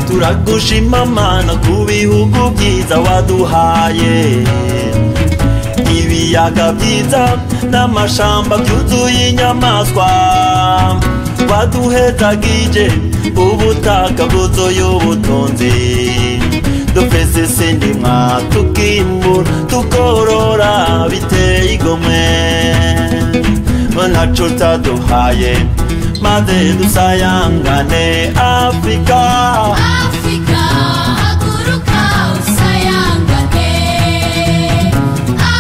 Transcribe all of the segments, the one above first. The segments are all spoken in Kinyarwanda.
turagushima Mana ku bihugu byiza waduhaye, ibiyaga byiza n'amashamba byuzuye inyamaswa, waduhetagije ubutaka bwuzuye ubutunzi, dufese sindimwa tukimbura tukorora biteye igomwe, ntaco utaduhaye maze dusayangane. Afrika Afrika haguruka usayangane,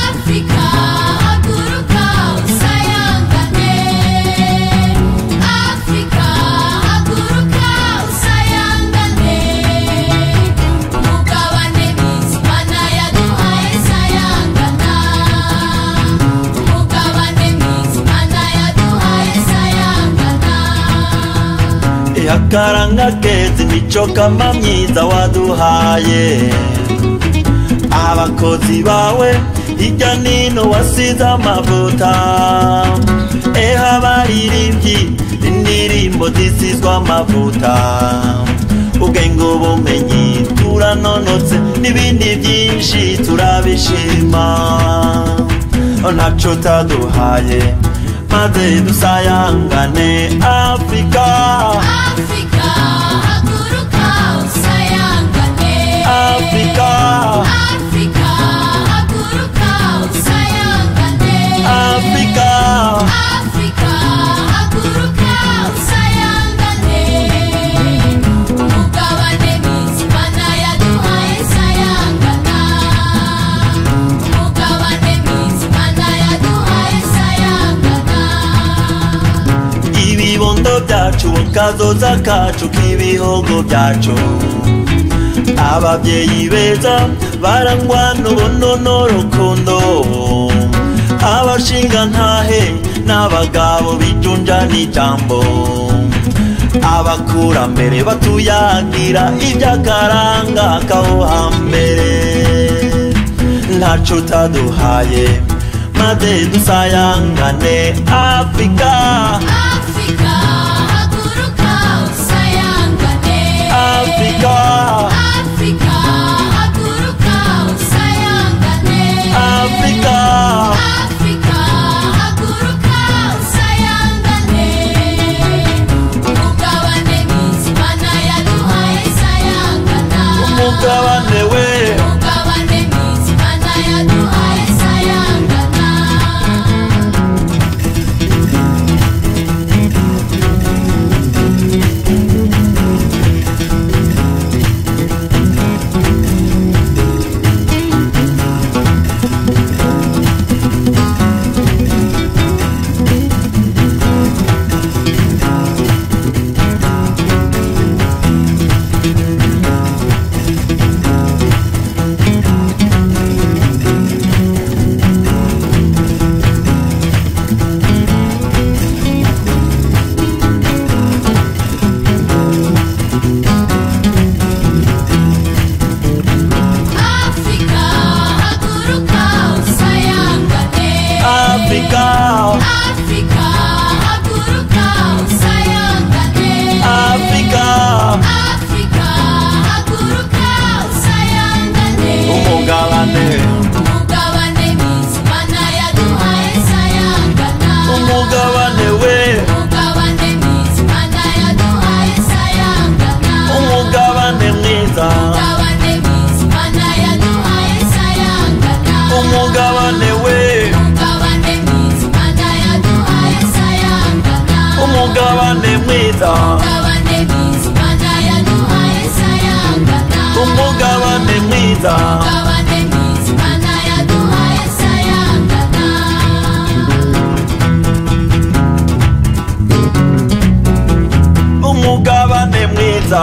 Afrika haguruka usayangane, Afrika haguruka usayangane, umugabane mwiza Imana yaduhaye sayangana, umugabane mwiza Imana yaduhaye sayangana. Akaranga keza imico kama myiza waduhaye, abakozi bawe hirya nino wasize amavuta, abaririmbyi indirimbo zisizwe amavuta, ubwenge ubumenyi turanonotse n'ibindi byinshi turabishima, ntaco utaduhaye maze dusayangane. Afrika Afrika haguruka usayangane, Afrika Afrika haguruka usayangane, Afrika Afrika haguruka usayangane, umugabane mwiza Imana yaduhaye sayangana, umugabane mwiza Imana yaduhaye sayangana. ibibondo byacu kazoza kacu k'ibihogo byacu, ababyeyi beza barangwa n'ubuno n'urukundo, abashinga ntahe n'abagabo bijunja n'ijambo, abakurambere batuyagira iby'akaranga kaho hambere, ntaco utaduhaye maze dusayangane. Afrika Afrika haguruka usayangane, Afrika Afrika haguruka usayangane, Afrika Afrika haguruka usayangane, umugabane mwiza Imana yaduhaye sayangana, umugabane we umugabane mwiza Imana yaduhaye sayangana. Afrika haguruka usayangane, Afrika Afrika haguruka usayangane, Afrika Afrika haguruka usayangane, umugabane umugabane mwiza Imana yaduhaye sayangana, umugabane we umugabane mwiza Imana yaduhaye sayangana, umugabane mwiza umugabane mwiza Imana yaduhaye sayangana, umugabane we umugabane mwiza Imana yaduhaye sayangana, umugabane mwiza umugabane mwiza Imana yaduhaye sayangana, umugabane mwiza umugabane mwiza Imana yaduhaye sayangana. umugabane mwiza